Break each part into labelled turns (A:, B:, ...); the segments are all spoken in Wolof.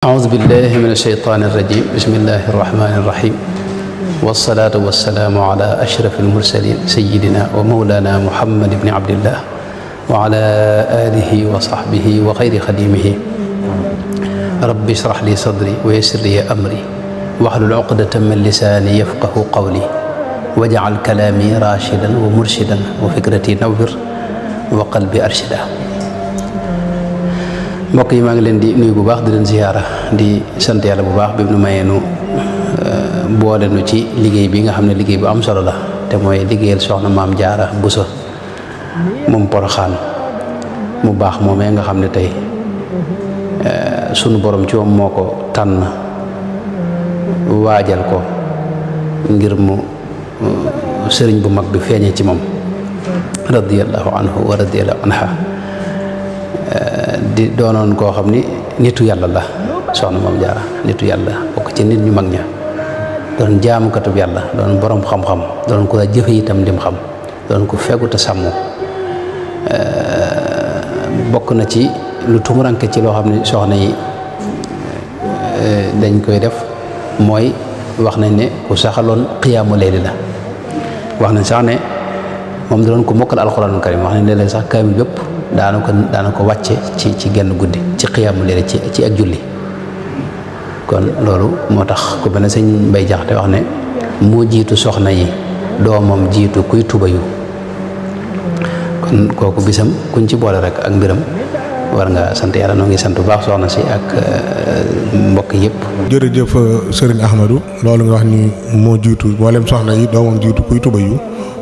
A: أعوذ بالله من الشيطان الرجيم بسم الله الرحمن الرحيم والصلاة والسلام على أشرف المرسلين سيدنا ومولانا محمد بن عبد الله وعلى آله وصحبه وخير خديمه رب اشرح لي صدري ويسر لي أمري واحلل عقدة من لساني يفقه قولي واجعل كلامي راشدا ومرشدا وفكرتي نور وقلبي أرشدا. mbokk yi maa ngi leen di nuyu bu baax di leen ziyaara di sant yàlla bu baax bi nu mayee nu boole nu ci liggéey bi nga xam ne liggéey bu am solo la te mooy liggéeyal soxna maam Jaara Buso moom Poroxaan mu baax moomee nga xam ne tey sunu borom ci moom moo ko tànn waajal ko ngir mu sëriñ bu mag bi feeñee ci moom radiyallahu anhu wa radiyallahu anha di doonoon koo xam ni nitu yàlla la soxna maam Jaara nitu yàlla bokk ci nit ñu mag ña doon jaamukatub yàlla doon borom xam-xam doon ko jëfe itam lim xam doon ko fegu te sàmm bokk na ci lu tumuranke ci loo xam ne soxna yi dañ koy def mooy wax nañ ne ku saxaloon xiyaamu layli la wax nañ sax ne moom da doon ko mokkal alxuraanul karim wax nañ léeg-léeg sax kaamil bépp daana ko wàcce ci genn guddi ci xiyaamu leer ci ak julli kon loolu moo tax ku mel ne sëñ Mbay Jaxate wax ne moo jiitu soxna yi doomam jiitu kuy tubayu kon kooku bisam kuñ ci boole rek ak mbiram war nga sant yàlla noo ngi sant bu baax soxna si ak mbokk yëpp.
B: jërëjëf Serigne Ahmadou loolu nga wax ni moo jiitu mboolem soxna yi doomam jiitu kuy tubayu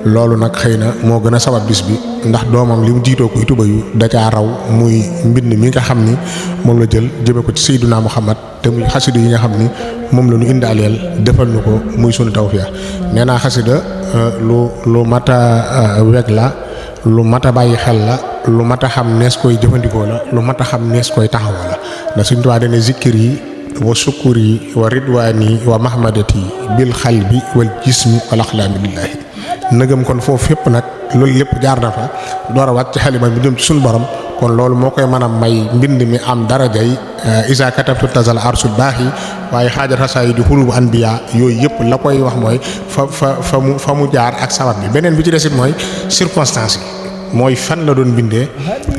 B: loolu nag xëy na moo gën a sabab bis bi ndax doomam li mu jiitoo kuy tubayu da caa raw muy mbind mi nga xam ni moom la jël jëme ko ci Seydina Muhammad te muy xasida yi nga xam ni moom la ñu indaaleel defal ñu ko muy sunu tawfiya nee naa xasida lu mat a weg la lu mat a bàyyi xel la lu mat a xam nees koy jëfandikoo la lu mat a xam nees koy taxawoo la ndax Sëñ Tuubaa dane zikkir yi wa sukkur yi wa ridwaani wa mahmadati bil xalbi wal jismi wal axlaami lillahi nëgëm kon foofu fépp nag loolu lépp jaar na fa door a wàcc ci xalima bi jëm ci suñu borom kon loolu moo koy mën a may mbind mi am darajay isa katabtu tazal arsul baax yi waaye xaajat xasaay di xurubu anbiya yooyu yëpp la koy wax mooy fa mu jaar ak sabab bi beneen bi ci desit mooy circonstance yi mooy fan la doon bindee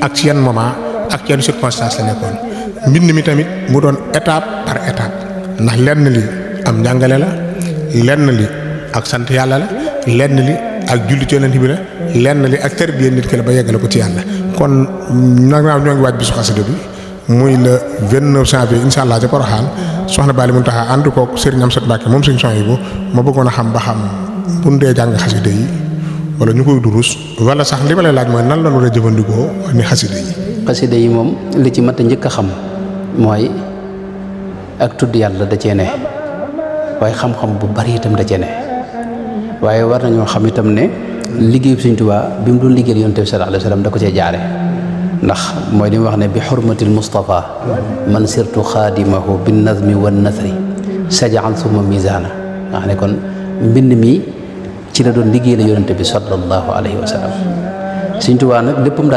B: ak ci yan moment ak ci yan circonstance la nekkoon mbind mi tamit mu doon étape par étape ndax lenn li am njàngale la lenn li ak sant yàlla la lenn li ak julli ci yonent bi la lenn li ak tarbiya nit ki la ba yeggale ko ci yàlla kon nag naa ñoo ngi waaj bisu xasida bi muy le 29 janvier incha allah ca Porokhane soxna Bali Muntaxa ànd koog Serigne Amsat Mbàkke moom Serigne Souhaïbou ma bëggoon a xam ba xam bu ñu dee jàng xasida yi wala ñu koy durus wala sax li ma lay laaj mooy nan la ñu war a jëfandikoo ni xasida yi.
A: xasida yi moom li ci mat a njëkk a xam mooy ak tudd yàlla da cee ne waaye xam-xam bu bari itam da cee ne waaye war nañoo xam itam ne liggéeyu Sëñ Tuubaa bi mu doon liggéeyal Yonent bi sallallahu alayhi wa sallam da ko cee jaare ndax mooy li mu wax ne bi xurmatil Mustafa man sirtu xaadimahu bin nazmi wan nasri sajaan suma misaana nga xam ne kon mbind mi ci la doon liggéeyal Yonent bi sallallahu alayhi wa sallam Sëñ Tuubaa nag léppam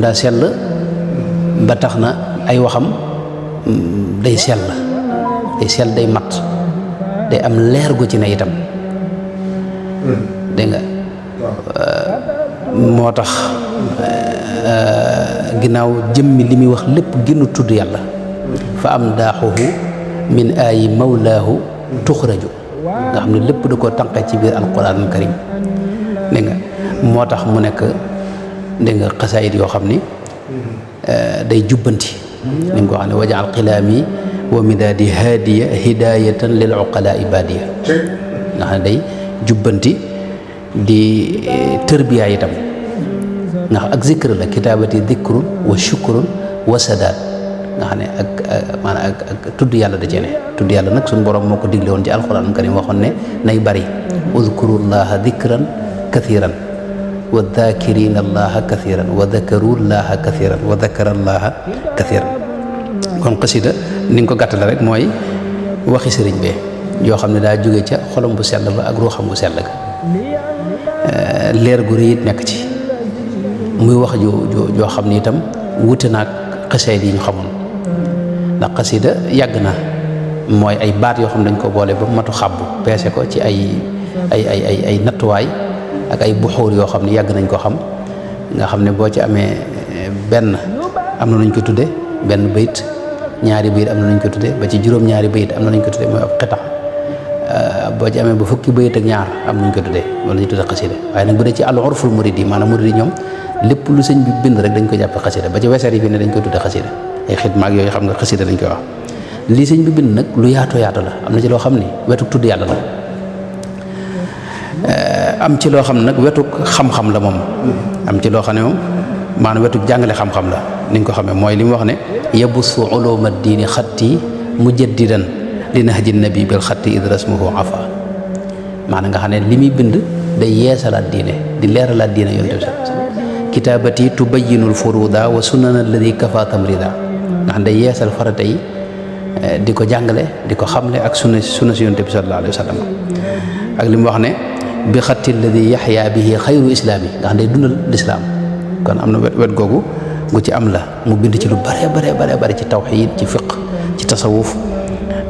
A: daa sell ba tax na ay waxam day sell day mat day am leer gu ci ne itam dégg nga moo tax ginnaaw jëmmi li muy wax lépp gënu tudd yàlla fa am daaxuhu min ayi mawlaahu tuxraju nga xam ne lépp da koo tànqee ci biir alquranul karim dégg nga moo tax mu nekk dégg nga xasaayit yoo xam ni day jubbanti ni nga ko xam ne wajaal xilaami wa midaadi haadiya hidayatan lil uqala ibadiya nga xam ne day jubbanti di tërbiya itam ndax ak zikr la kitaabati zikrun wa shukrun wa sadaat nga xam ne ak maanaam ak tudd yàlla da cee ne tudd yàlla nag suñu borom moo ko digle woon ci alquran karim waxoon ne nay bari uzkurullaha zikran kathiran wa dhakirina allaha kathiran wa dhakarullaha kathiran wa dhakarallaha kathiran kon xasida ni nga ko gàttale rek mooy waxi sëriñ bee yoo xam ne daa jóge ca xolam bu sell ba ak ruuxam bu sell ga leer gu rëy it nekk ci muy wax joo xam ne itam wute naag xasaayid yi ñu xamoon xasida yàgg na mooy ay baat yoo xam ne dañ ko boole ba matu xàbbu peese ko ci ay nattuwaay ak ay buxuur yoo xam ne yàgg nañ ko xam nga xam ne boo ci amee benn am na nuñ ko tudde benn bayit ñaari bayit am na nuñ ko tudde ba ci juróom-ñaari bayit am na nuñ ko tudde mooy ab xitax boo ci amee ba fukki bayit ak ñaar am nañ ko tudde wala ñu tudde xasida waaye nag bu dee ci al urful murid yi maanaam murid yi ñoom lépp lu sëñ bi bind rek dañ ko jàppe xasida ba ci weseer yi fi ne dañ koy tudde xasida ay xidma ak yooyu xam nga xasida lañ koy wax lii sëñ bi bind nag lu yaatoo yaatu la am na ci loo xam ni wetuk tudd yàlla la am ci loo xam nag wetuk xam-xam la moom am ci loo xam ne moom maanaam wetuk jàngale xam-xam la ni nga ko xamee mooy li mu wax ne yabussu uluma diini xatti mujaddidan li nahji nabi bil xatti id rasmuhu afa maanaam nga xam ne li muy bind day yeesalaat diine di leeralaat diine yonent bi kitaabati tubayyinul furuda wa sunana alladi kafa tamrida nga xam ne day yeesal farata yi di ko jàngale di ko xamle ak sunna si yonent bi sallallahu alayhi wa sallam ak li mu wax ne bi xatti alladi yaxya bihi xayru islaami nga xam ne day dundal lislaam kon am na wet googu gu ci am la mu bind ci lu bare ci tawxiid ci fiq ci tasawuf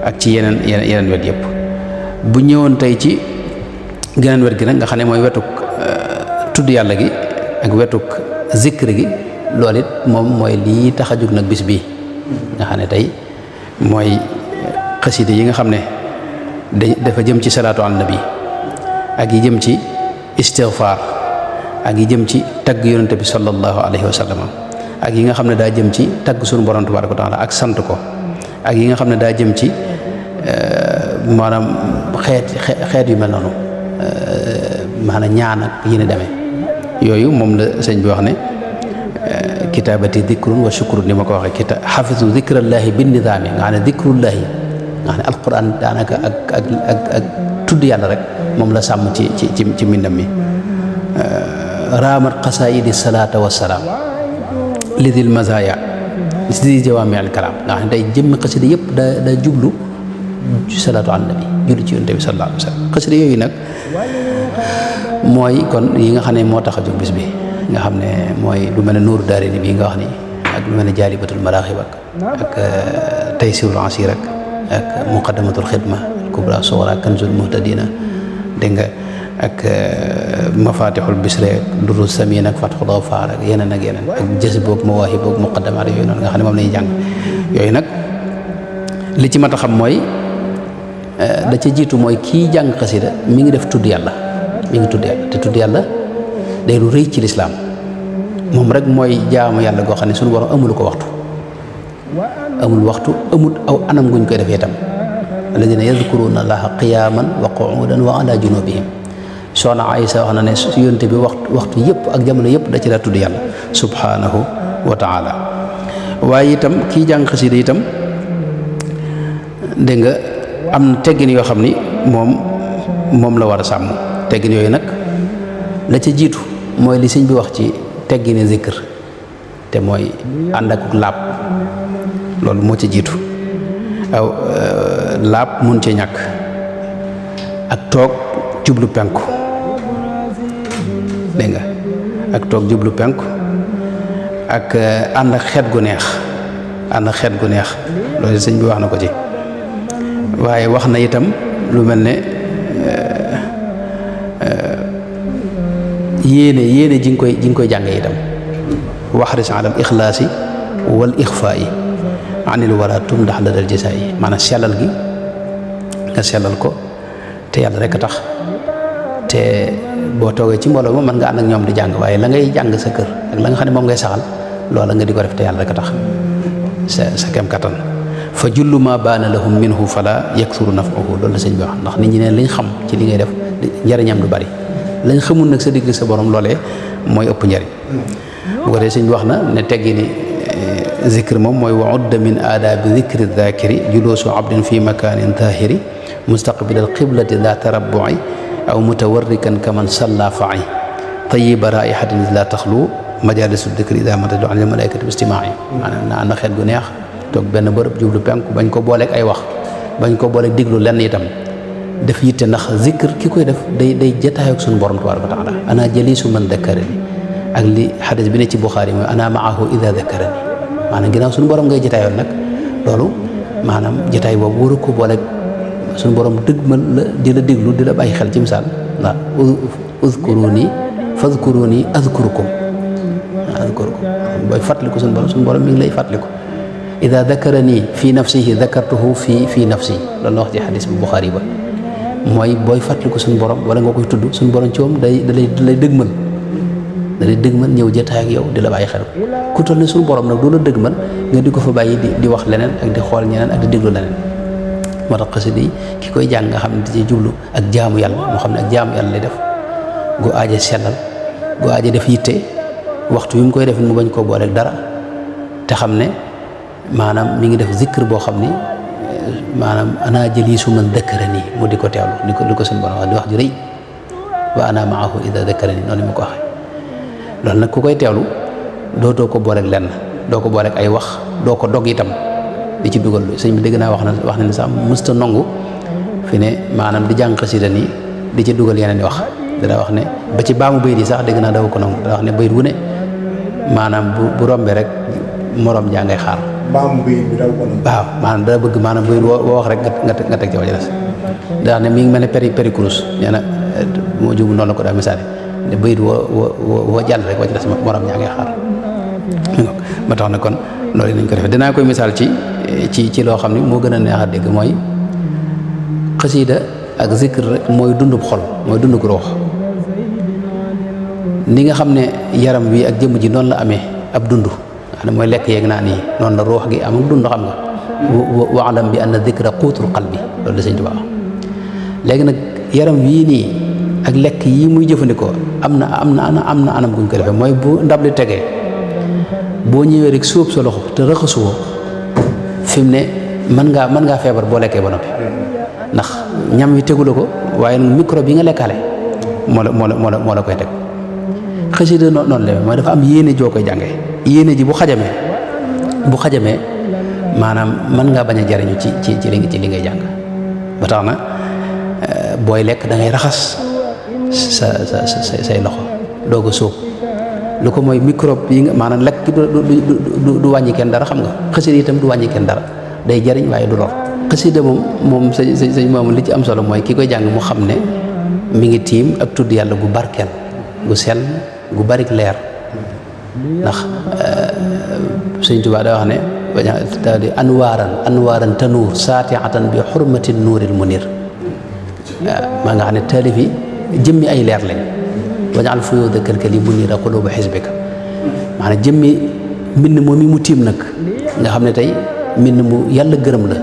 A: ak ci yeneen wet yëpp bu ñëwoon tey ci geneen wet gi nag nga xam ne mooy wetuk tudd yàlla gi ak wetuk zikr gi loolu it moom mooy lii tax a jóg nag bis bii nga xam ne tey mooy xasida yi nga xam ne dafa jëm ci salaatu ala nabi ak yi jëm ci istighfar ak yi jëm ci tagg yonente bi sallallahu alayhi wa sallam ak yi nga xam ne daa jëm ci tagg sunu borom tabaraka wa taala ak sant ko ak yi nga xam ne daa jëm ci maanaam xeet yu mel noonu maanaam ñaan ak yi ni demee yooyu moom la sëñ bi wax ne kitaabati dikrun wa shukrun ni ma ko waxee xafisu dikrallahi bin nidaami nga xam ne dikrullahi nga xam ne alquran daanaka ak tudd yàlla rek moom la sàmm ci mbindam mi raamat xasaayidi salaata wasalaam lidil mazaya li jawaami al kalaam nga xam ne day jëmmi xasida yëpp da jublu ci salaatu ala nabi julli ci yonent bi sallallahu alayhi wa sallam xasida yooyu nag mooy kon yi nga xam ne moo tax a jóg bis bi nga xam ne mooy lu mel ne nuuru daari ni bii nga wax ni ak lu mel ne jaalibatul maraaxib ak taysirul asir ak muqaddamatul xidma kubra sughra kanzul muhtadina dégg nga ak mafatixul bisre durus samin ak fatxul ghafaar ak yeneen ak jës boog mawaahib boog muqaddamaat yooyu noonu nga xam ne moom la ñuy jàng yooyu nag li ci mat a xam mooy da ca jiitu mooy kii jàng xasida mi ngi def tudd yàlla mi ngi tudd yàlla te tudd yàlla day lu rëy ci lislaam moom rek mooy jaamu yàlla goo xam ne suñu borom amul ko waxtu amul aw anam guñ koy defee itam alladina yadkuruna allaha qiyaman wa qu'udan wa ala junubihim soxna Aysa wax na ne su yonte bi waxtu yëpp ak jamono yëpp da ci daa tudd yàlla subhanahu wa taala waaye itam kii jàng xasida itam dégg nga am na teggin yoo xam ni moom la war a sàmm teggin yooyu nag la ca jiitu mooy li sëñ bi wax ci teggini zikr te mooy ànd ak laab loolu moo ca jiitu aw laab mun ci ñàkk ak toog jublu penku dégg nga ak toog jublu penku ak ànd ak xeet gu neex loolu sëñ bi wax na ko ci waaye wax na itam lu mel ne yéene ji nga koy jànge itam waxris alal ixlaasi wal ixfaayi anil wara tum ndax la dal jisaa yi maanaam sellal gi nga sellal ko te yàlla rek a tax te boo toogee ci mbooloo ma mën nga ànd ak ñoom di jàng waaye la ngay jàng sa kër ak la nga xam ne moom ngay saxal loola nga di ko def te yàlla rek a tax sa kem kattan fa jullu ma baana lahum minhu fala yaksuru nafahu loolu la sëñ bi wax ndax nit ñi ne liñ xam ci li ngay def njariñam du bari lañ xamul nag sa digg sa borom loolee mooy ëpp njariñ bu ko dee sëñ bi wax na ne teggi ni zikr moom mooy wa udda min aadaabi zikri dhakiri julusu abdin fi makanin tahiri mustaqbil al qiblati la tarabbu'i aw mutawarrikan kaman salla fa'i tayyiba raihatin la taxlu majalisu dikri ida matadu an al malaikati bi istima'i maanaam na ànd xeet gu neex toog benn bërëb jublu penku bañ ko booleeg ay wax bañ ko booleeg diglu lenn itam def yitte ndax zikr ki koy def day jataay ak suñu borom tabaraka wa taala ana jalisu man dakkarani ak li xadis bi ne ci Buxaari mooy ana maahu ida dakkarani maanaam ginnaaw suñu borom ngay jataayoon nag loolu maanaam jotaay boobu waru ko boole suñu borom dëgmal la di la déglu di la bàyyi xel ci misaal ndax uzkuruni fazkuruni azkurukum booy fàttaliku suñu borom mi ngi lay fàttaliku ida dakarani fi nafsihi dakartuhu fi nafsi loolu la wax ci xadis bu Buxaari ba mooy booy fàttaliku suñu borom wala nga koy tudd suñu borom ci moom da lay dëgmal da lay dëgmal ñëw jotaay ak yow di la bàyyi xel ku toll ne suñu borom nag du la dëgmal nga di ko fa bàyyi di wax leneen ak di xool ñeneen ak di déglu leneen moo tax xasida yi ki koy jàng nga xam ne da ciy jublu ak jaamu yàlla moo xam ne ak jaamu yàlla lay def gu aaje sellal gu aaje def yitte waxtu wi mu koy def mu bañ koo booleeg dara te xam ne maanaam mi ngi def zikr boo xam ni maanaam ana jaliisu man dakarani mu di ko teewlu li ko suñu borom wax di wax ju rëy wa ana maahu ida dakarani noonu mu ko waxee loolu nag ku koy teewlu dootoo ko booleeg lenn doo ko booleeg ay wax doo ko dog itam di ci dugal sëñ bi dégg naa wax na ne sax mësta nongu fi ne maanaam di jàng xasida nii di ci dugal yeneen i wax dana wax ne ba ci baamu bayit yi sax dégg naa daw ko nangu dana wax ne bayit wu ne maanaam bu rombee rek morom jaa ngay xaar
B: baamu bayit bi daw ko nangu
A: waaw maanaam dana bëgg maanaam bayit woo wax rek nga teg ci waja des daa ne mi ngi mel ne peri kurus nee na moo jubu noonu la ko daa misaale ne bayit woo jàll rek waja des morom jaa ngay xaar ba tax na kon loolu nañ ko defee dinaa koy misaal ci loo xam ne moo gën a neex a dégg mooy xasiida ak zikr rek mooy dundub xol mooy dundub ruux ni nga xam ne yaram wi ak jëmm ji noonu la amee ab dund nga xam ne mooy lekk yeeg naan yi noonu la ruux gi am ak dund xam nga waalam bi anna zikra quutul qalbi loolu la Sëñ Tuubaa léegi nag yaram wii nii ak lekk yi muy jëfandikoo am na anam guñ ko defee mooy bu ndab li tegee boo ñëwee rek sóob sa loxo te raxasuwoo fi mu ne mën ngaa feebar boo lekkee ba noppi ndax ñam wi tegula ko waaye nag microbe yi nga lekkaale moo la koy teg xasida noonu la mooy dafa am yéene joo koy jàngee yéene ji bu xajamee maanaam mën ngaa bañ a jariñu ci li ngay jàng ba tax na booy lekk da ngay raxas say loxo doog a sóob lu ko mooy microbe yi nga maanaam lekk du wàññi kenn dara xam nga xasida itam du wàññi kenn dara day jariñ waaye du lor xasida moom sëñ moomu li ci am solo mooy ki koy jàng mu xam ne mi ngi tiim ak tudd yàlla gu barkeel gu sell gu barik leer ndax sëñ Tuubaa daa wax ne daal di anwaaran tanuur saatiatan bi xurmati nuuril munir maa nga xam ne taalif yi jëmmi ay leer lañ wajaal fuyuuda kalkali munira quluuba xisbika maanaam jëmmi mbind moom mi mu tiim nag nga xam ne tey mbind mu yàlla gërëm la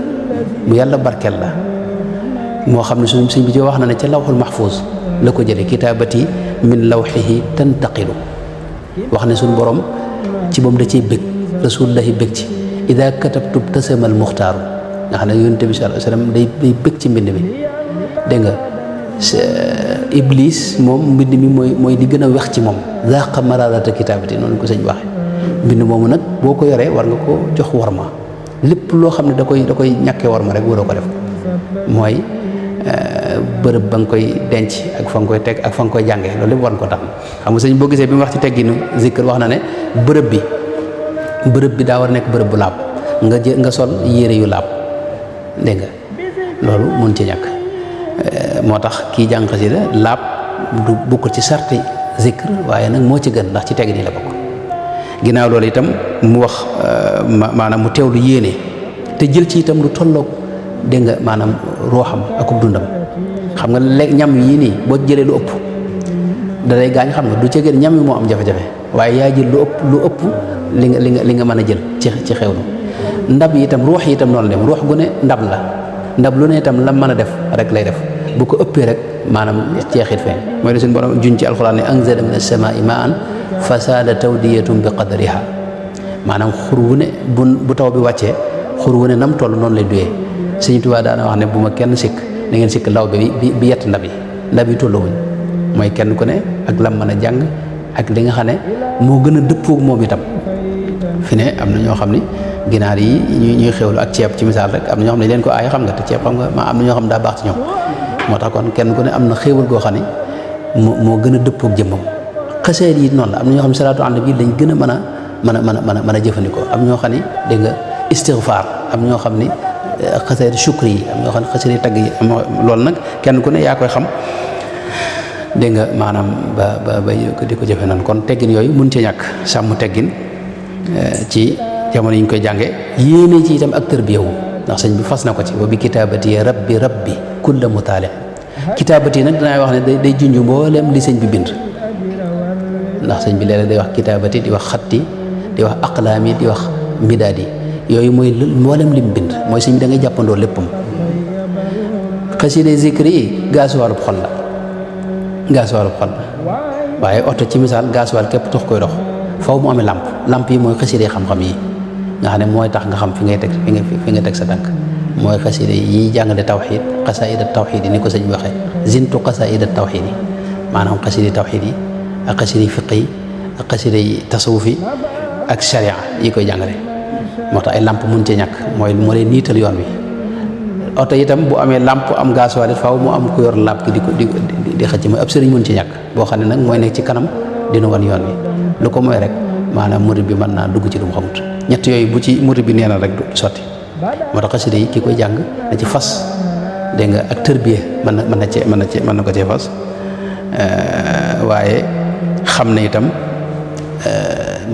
A: mu yàlla barkeel la moo xam ne suñ bi ci wax na ne ca lawxul mahfuus la ko jële kitaabati min lawxihi tantaqilu wax ne suñ borom ci moom da ciy bëgg rasulullahi bëgg ci ida katabtu tasamal muxtaaru nga xam ne yonent bi sallallahu alayhi wasallam day bëgg ci mbind mi dégg nga iblis moom mbind mi mooy di gën a wex ci moom zaqa mararata kitaabati noonu ko sëñ waxee mbind moomu nag boo ko yoree war nga ko jox warma lépp loo xam ne da koy ñàkkee warma rek waroo ko def mooy bërëb ba nga koy denc ak fa nga koy teg ak fa nga koy jàngee loolu lépp war nga ko tax xam nga sëñ boo gisee bi mu wax ci tegginu zikr wax na ne bërëb bi daa war a nekk bërëb bu laab nga sol yére yu laab dégg nga loolu mun ci ñàkk moo tax kii jàng xasida laab du bokk ci sarti zikr waaye nag moo ci gën ndax ci tegg ni la bokk ginnaaw loolu itam mu wax maanaam mu teewlu yéene te jël ci itam lu tolloog dégg nga maanaam ruuxam ak dundam xam nga lekk ñam yii nii boo jëlee lu ëpp da lay gaañ xam nga du ca gën ñam yi moo am jafe-jafe waaye yaa jël lu ëpp li nga mën a jël ci xewlu ndab yi itam ruux yi itam noonu dem ruux gu ne ndab la ndab lu ne itam la mën a def rek lay def bu ko ëppee rek maanaam ceexit feeñ mooy la suñu borom juñ ci alxuraan ne anzala min as-samaa'i maa'an fasaada tawdiyatun bi qadriha maanaam xur wu ne bu taw bi wàccee xur wu ne nam toll noonu lay duyee Sëñ Tuubaa daana wax ne bu ma kenn sikk na ngeen sikk law bi yett ndab yi tolluwuñ mooy kenn ku ne ak lam mën a jàng ak li nga xam ne moo gën a dëppoog moom itam fi ne am na ñoo xam ni ginaar yi ñuy xewlu ak ceeb ci misaal rek am na ñoo xam ne leen ko aay xam nga te ceeb xam nga am na ñoo xam ne daa baax ci ñoom moo tax kon kenn ku ne am na xéewal goo xam ne moo gën a dëppoog jëmmam xaseet yi noonu la am na ñoo xam ne salaatu ala nabi lañ gën a mën a jëfandikoo am ñoo xam ne dégg nga istigfaar am ñoo xam ni xasida shukri yi am yoo xam ne xasida tagg yi am loolu nag kenn ku ne yaa koy xam dégg nga maanaam ba di ko jëfe noonu kon teggin yooyu mun ci ñàkk sàmm teggin ci jamono yi ñu koy jànge yéene ci itam ak tërbiyewu ndax sëñ bi fas na ko ci wa bi kitaabati rabbi kulla mutaali kitaabati nag danaa wax ne day junj mboolem li sëñ bi bind ndax sëñ bi léeg-léeg day wax kitaabati di wax xatti di wax aqlaami di wax midaadi yooyu mooy mboolem lim bind mooy sëñ bi da ngay jàppandoo léppam xasida zikri yi gaasuwaalub xol la waaye oto ci misaal gaasuwaal képp tax koy dox faw mu amee lamp yi mooy xasida xam-xam yi nga xam ne mooy tax nga xam fi ngay teg sa tànk mooy xasida yi jàngale tawxiid xasaida tawxiid yi ni ko sëñ bi waxee zintu xasaida tawxiid yi maanaam xasida tawxiid yi ak xasida fiq yi ak xasida tasawuf yi ak sharia yi koy jàngale moo tax ay lamp mun ci ñàkk moo lay niital yoon wi oto itam bu amee lamp am gaasuwaal it faaw mu am ku yor lamp ki di xëcc mooy ab sëriñ mun ci ñàkk boo xam ne nag mooy nekk ci kanam dina wan yoon wi lu ko mooy rek maanaam murid bi mën naa dugg ci lu mu xamut ñett yooyu bu ci murid bi nee na rek du sotti moo tax xasida yi ki koy jàng na ci fas dégg nga ak tërbiye mën na ko cee fas waaye xam ne itam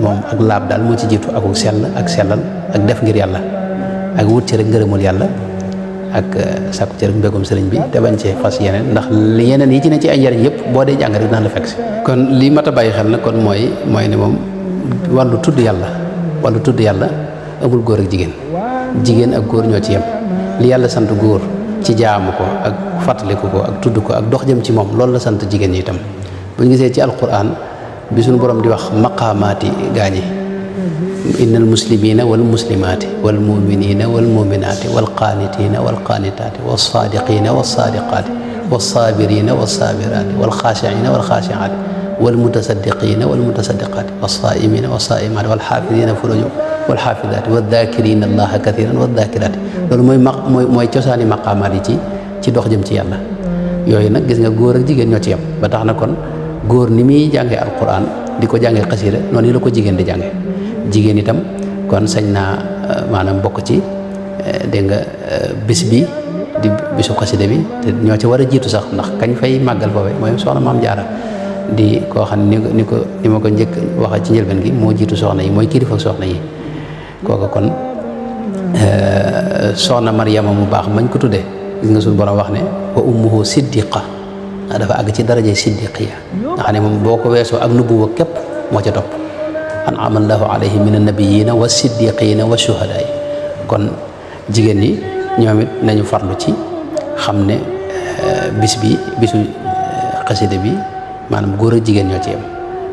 A: moom ak laab daal moo ci jiitu ak sell ak sellal ak def ngir yàlla ak wut ci rek ngërëmul yàlla ak sàkku ci rek mbégum sëriñ bi te bañ cee fas yeneen ndax yeneen yi ci ne ci ay njariñ yëpp boo dee jàng rek dina la fekk si kon li mat a bàyyi xel nag kon mooy ne moom wàllu tudd yàlla amul góor ak jigéen ak góor ñoo ci yem li yàlla sant góor ci jaamu ko ak fàttaliku ko ak tudd ko ak dox jëm ci moom loolu la sant jigéen ñi itam bu ñu gisee ci alquran bi suñu borom di wax maqaamaati gaañi innal muslimina wal muslimaati wal muminina wal muminaati wal qaanitina wal qaanitaati wal saadiqina wal saadiqaati wal saabirina wal saabiraati wal xaashiina wal xaashiaati wal mutasaddiqina wal mutasaddiqaati wal saaimina wal saaimaati wal xaafidina furujahum wal xaafidaati wal daakirina allaha kathiran wal daakiraati loolu mooy cosaani maqaamaat yi ci dox jëm ci yàlla yooyu nag gis nga góor ak jigéen ñoo ci yem ba tax na kon góor ni muy jàngee alquran di ko jàngee xasida noonu la ko jigéen di jànge jigéen itam kon sañ naa maanaam bokk ci dégg nga bis bi di bisu xasida bi te ñoo ci war a jiitu sax ndax kañ fay màggal foofee mooy soxna maam jaara di koo xam ni ma ko njëkk waxa ci njëlbeen gi moo jiitu soxna yi mooy kilifa soxna yi kooku kon soxna Maryama mu baax mañ ko tuddee gis nga suñu borom wax ne wa ummuhu siddiqa dafa àgg ci daraje siddiqiya nga xam ne moom boo ko weesoo ak nubuwa képp moo ca topp an'ama allahu alayhi min annabiyina wa siddiqina wa shuhadaay kon jigéen ñi ñoom it nañu farlu ci xam ne bisu xasida bi maanaam góor ak jigéen ñoo ci yem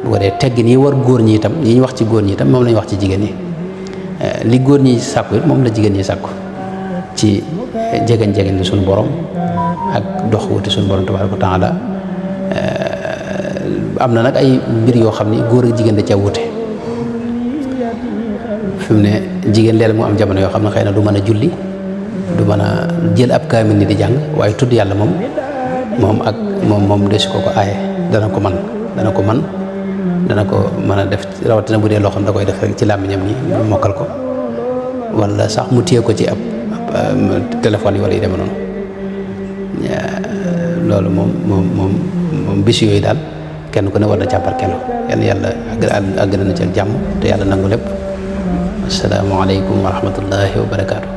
A: bu ko dee teggin yi war góor ñi itam yi ñu wax ci góor ñi itam moom lañu wax ci jigéen ñi li góor ñi sàkku it moom la jigéen ñi sàkku ci jegeñ li suñu borom ak dox wuti suñu borom tabaaraka wa taala am na nag ay mbir yoo xam ni góor ak jigéen da ca wute fi mu ne jigéen léeg mu am jamono yoo xam ne xëy na du mën a julli du mën a jël ab kaamil ni di jàng waaye tudd yàlla moom desu ko aaye dana ko mën a def rawatina bu dee loo xam da koy def rek ci làmmiñam ni mu mokkal ko wala sax mu téye ko ci ab téléphone yi wala yi deme noonu loolu moom bis yooyu daal kenn ku ne war na càmbar kenn yàlla àgg na ci ak jàmm te yàlla nangu lépp asalaamaaleykum wa rahmatullahi wa barakaatu.